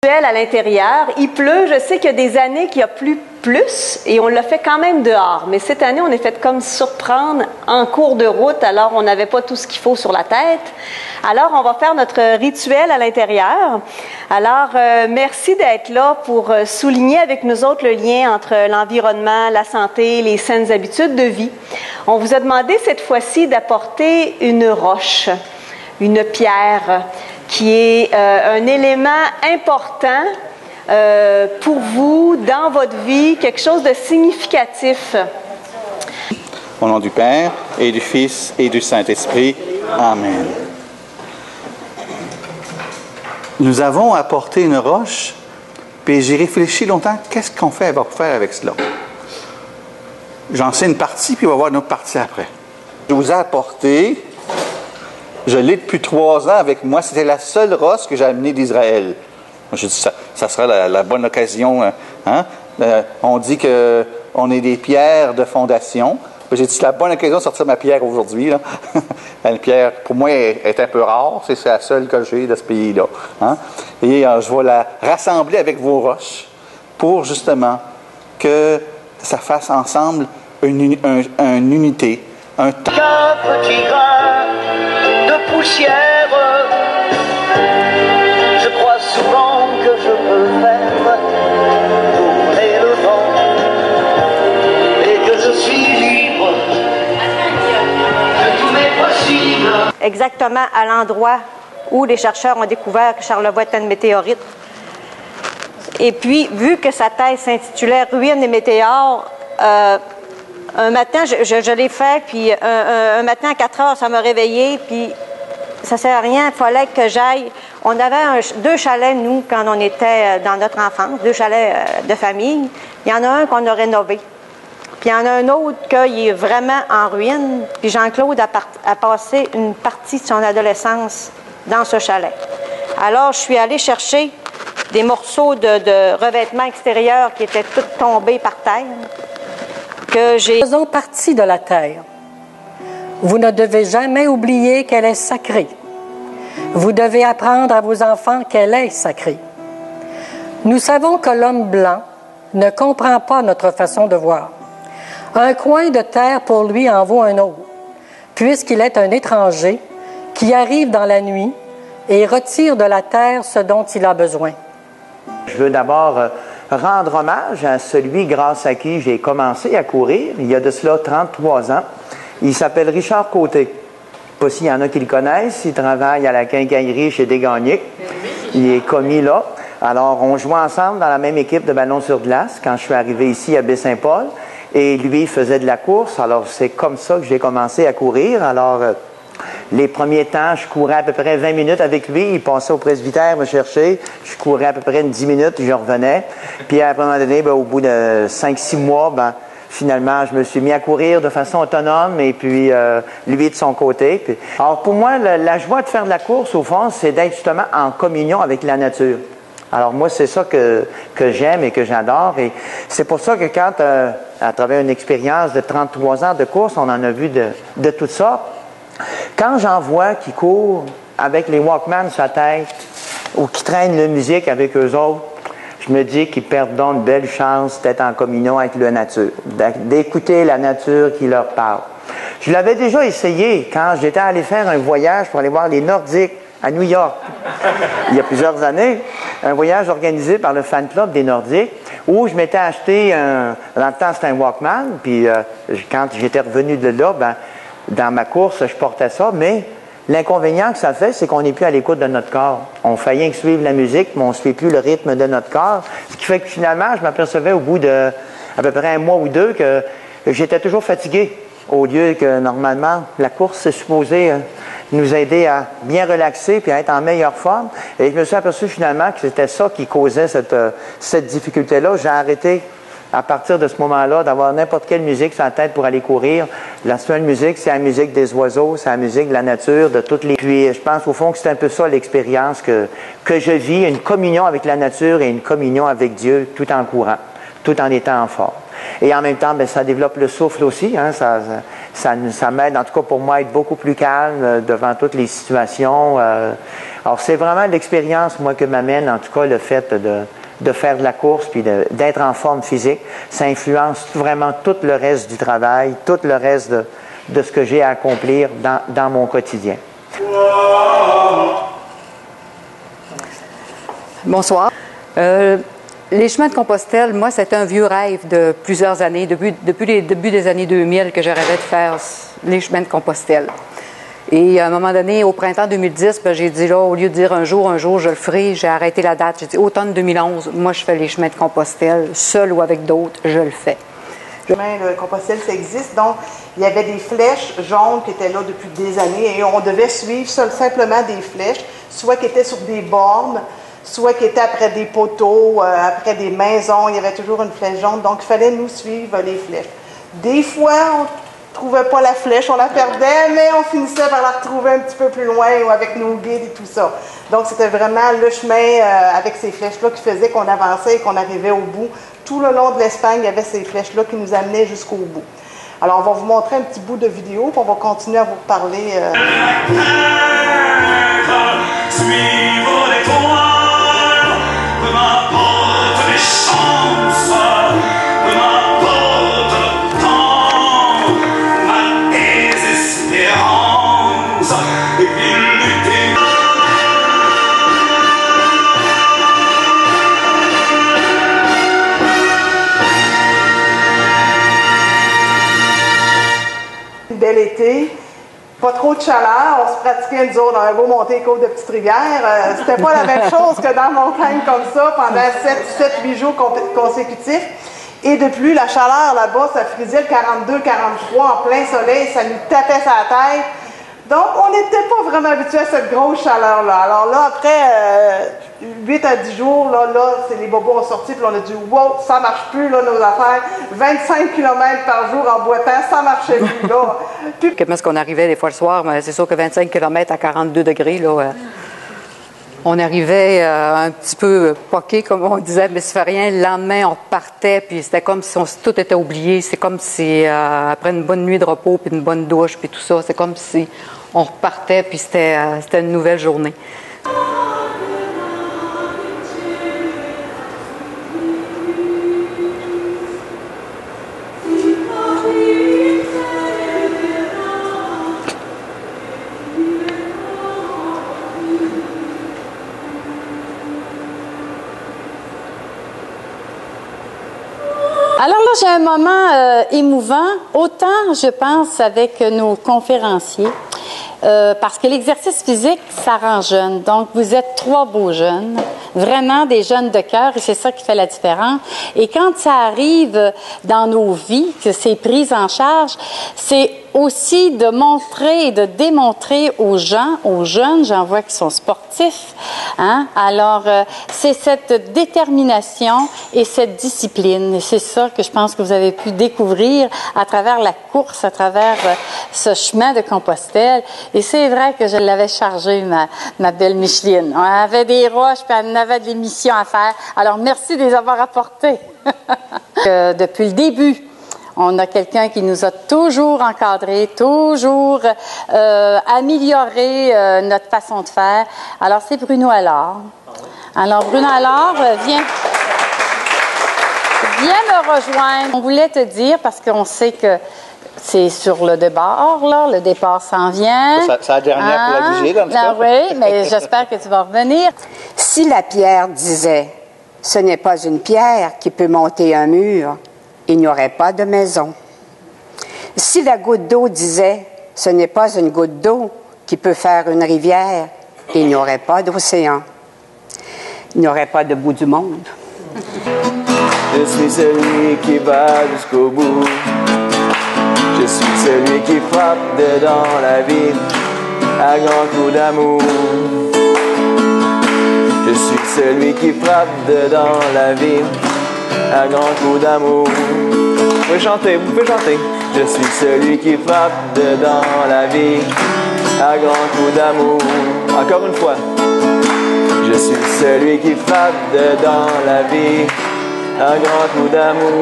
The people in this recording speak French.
À l'intérieur. Il pleut. Je sais qu'il y a des années qu'il y a plu plus et on l'a fait quand même dehors. Mais cette année, on est fait comme surprendre en cours de route. Alors, on n'avait pas tout ce qu'il faut sur la tête. Alors, on va faire notre rituel à l'intérieur. Alors, merci d'être là pour souligner avec nous autres le lien entre l'environnement, la santé, les saines habitudes de vie. On vous a demandé cette fois-ci d'apporter une roche, une pierre, qui est un élément important pour vous, dans votre vie, quelque chose de significatif. Au nom du Père, et du Fils, et du Saint-Esprit. Amen. Nous avons apporté une roche, puis j'ai réfléchi longtemps, qu'est-ce qu'on va faire avec cela? J'en sais une partie, puis on va voir une autre partie après. Je vous ai apporté... Je l'ai depuis 3 ans avec moi. C'était la seule roche que j'ai amenée d'Israël. Je dis, ça sera la bonne occasion. Hein? On dit qu'on est des pierres de fondation. J'ai dit, c'est la bonne occasion de sortir ma pierre aujourd'hui. Là. Une pierre, pour moi, est un peu rare. C'est la seule que j'ai de ce pays-là. Hein? Et je vais la rassembler avec vos roches pour justement que ça fasse ensemble une unité, un temps. Qu'un petit grain de poussière, je crois souvent que je peux faire tourner le vent et que je suis libre de tous mes possibles. Exactement à l'endroit où les chercheurs ont découvert que Charlevoix était une météorite. Et puis, vu que sa thèse s'intitulait « Ruines et météores », un matin, je l'ai fait, puis un matin à 4 heures, ça m'a réveillée, puis ça ne sert à rien, il fallait que j'aille. On avait 2 chalets, nous, quand on était dans notre enfance, 2 chalets de famille. Il y en a un qu'on a rénové. Puis il y en a un autre qui est vraiment en ruine. Puis Jean-Claude a passé une partie de son adolescence dans ce chalet. Alors, je suis allée chercher des morceaux de revêtement extérieur qui étaient tous tombés par terre. Nous faisons partie de la terre. Vous ne devez jamais oublier qu'elle est sacrée. Vous devez apprendre à vos enfants qu'elle est sacrée. Nous savons que l'homme blanc ne comprend pas notre façon de voir. Un coin de terre pour lui en vaut un autre, puisqu'il est un étranger qui arrive dans la nuit et retire de la terre ce dont il a besoin. Je veux d'abord rendre hommage à celui grâce à qui j'ai commencé à courir, il y a de cela 33 ans. Il s'appelle Richard Côté. Pas s'il y en a qui le connaissent, il travaille à la quincaillerie chez Desgagnés. Il est commis là. Alors, on jouait ensemble dans la même équipe de ballon sur glace quand je suis arrivé ici à Baie-Saint-Paul. Et lui, il faisait de la course. Alors, c'est comme ça que j'ai commencé à courir. Alors, les premiers temps, je courais à peu près 20 minutes avec lui. Il passait au presbytère me chercher. Je courais à peu près 10 minutes, je revenais. Puis à un moment donné, au bout de 5-6 mois, finalement, je me suis mis à courir de façon autonome et puis lui de son côté. Puis... Alors pour moi, la joie de faire de la course, au fond, c'est d'être justement en communion avec la nature. Alors moi, c'est ça que j'aime et que j'adore. Et c'est pour ça que quand, à travers une expérience de 33 ans de course, on en a vu de toutes sortes. Quand j'en vois qui courent avec les Walkman sur la tête ou qui traînent la musique avec eux autres, je me dis qu'ils perdent donc une belle chance d'être en communion avec la nature, d'écouter la nature qui leur parle. Je l'avais déjà essayé quand j'étais allé faire un voyage pour aller voir les Nordiques à New York, il y a plusieurs années, un voyage organisé par le fan club des Nordiques, où je m'étais acheté dans le temps c'était un Walkman, puis quand j'étais revenu de là, dans ma course, je portais ça, mais l'inconvénient que ça fait, c'est qu'on n'est plus à l'écoute de notre corps. On fait rien que suivre la musique, mais on ne suit plus le rythme de notre corps. Ce qui fait que finalement, je m'apercevais au bout de à peu près 1 mois ou 2 que j'étais toujours fatigué. Au lieu que normalement, la course, c'est supposé nous aider à bien relaxer puis à être en meilleure forme. Et je me suis aperçu finalement que c'était ça qui causait cette difficulté-là. J'ai arrêté à partir de ce moment-là, d'avoir n'importe quelle musique sur la tête pour aller courir. La seule musique, c'est la musique des oiseaux, c'est la musique de la nature, de toutes les... Puis je pense au fond que c'est un peu ça l'expérience que je vis, une communion avec la nature et une communion avec Dieu tout en courant, tout en étant en forme. Et en même temps, ça développe le souffle aussi, hein, Ça m'aide, en tout cas pour moi, à être beaucoup plus calme devant toutes les situations. Alors, c'est vraiment l'expérience, moi, que m'amène, en tout cas, le fait de faire de la course puis d'être en forme physique. Ça influence vraiment tout le reste du travail, tout le reste de ce que j'ai à accomplir dans mon quotidien. Bonsoir. Les chemins de Compostelle, moi, c'était un vieux rêve de plusieurs années, depuis les débuts des années 2000 que je rêvais de faire les chemins de Compostelle. Et à un moment donné, au printemps 2010, ben, j'ai dit là, au lieu de dire un jour, je le ferai, j'ai arrêté la date. J'ai dit automne 2011, moi, je fais les chemins de Compostelle, seul ou avec d'autres, je le fais. Le chemin de Compostelle, ça existe. Donc, il y avait des flèches jaunes qui étaient là depuis des années et on devait suivre simplement des flèches, soit qui étaient sur des bornes, soit qui étaient après des poteaux, après des maisons. Il y avait toujours une flèche jaune. Donc, il fallait nous suivre les flèches. Des fois, on ne trouvait pas la flèche, on la perdait, mais on finissait par la retrouver un petit peu plus loin ou avec nos guides et tout ça. Donc, c'était vraiment le chemin avec ces flèches-là qui faisait qu'on avançait et qu'on arrivait au bout. Tout le long de l'Espagne, il y avait ces flèches-là qui nous amenaient jusqu'au bout. Alors, on va vous montrer un petit bout de vidéo, puis on va continuer à vous parler. Bel été, pas trop de chaleur, on se pratiquait nous autres dans un beau montée côte de Petite Rivière. C'était pas la même chose que dans la montagne comme ça pendant 7-8 jours consécutifs. Et de plus, la chaleur là-bas, ça frisait le 42-43 en plein soleil, ça nous tapait sur la tête. Donc, on n'était pas vraiment habitué à cette grosse chaleur-là. Alors là, après 8 à 10 jours, là c'est les bobos ont sorti, puis on a dit « Wow, ça marche plus, là, nos affaires. 25 km par jour en boitant, ça marchait plus, là. » Puis, comment est-ce qu'on arrivait des fois le soir? C'est sûr que 25 km à 42 degrés, là, on arrivait un petit peu poqué, comme on disait, mais ça fait rien. Le lendemain, on repartait, puis c'était comme si tout était oublié. C'est comme si, après une bonne nuit de repos, puis une bonne douche, puis tout ça, c'est comme si on repartait, puis c'était une nouvelle journée. Alors là, j'ai un moment émouvant, autant je pense avec nos conférenciers, parce que l'exercice physique, ça rend jeune. Donc, vous êtes 3 beaux jeunes, vraiment des jeunes de cœur, et c'est ça qui fait la différence. Et quand ça arrive dans nos vies, que c'est pris en charge, c'est aussi de montrer et de démontrer aux gens, aux jeunes, j'en vois qui sont sportifs, hein? Alors, c'est cette détermination et cette discipline. Et c'est ça que je pense que vous avez pu découvrir à travers la course, à travers ce chemin de Compostelle. Et c'est vrai que je l'avais chargée, ma belle Micheline. On avait des roches, puis elle avait des missions à faire. Alors, merci de les avoir apportées. Depuis le début, on a quelqu'un qui nous a toujours encadrés, toujours amélioré notre façon de faire. Alors, c'est Bruno Allard. Alors, Bruno Allard, viens me rejoindre. On voulait te dire, parce qu'on sait que c'est sur le départ, là, le départ s'en vient. C'est la dernière pour la vigile, en tout cas. Oui, mais j'espère que tu vas revenir. Si la pierre disait « Ce n'est pas une pierre qui peut monter un mur », il n'y aurait pas de maison. Si la goutte d'eau disait « Ce n'est pas une goutte d'eau qui peut faire une rivière », il n'y aurait pas d'océan. Il n'y aurait pas de bout du monde. Je suis celui qui va jusqu'au bout. Je suis celui qui frappe dedans la vie à grands coups d'amour. Je suis celui qui frappe dedans la vie à grands coups d'amour. Vous pouvez chanter, vous pouvez chanter. Je suis celui qui frappe dedans la vie à grands coups d'amour. Encore une fois. Je suis celui qui frappe dedans la vie à grands coups d'amour.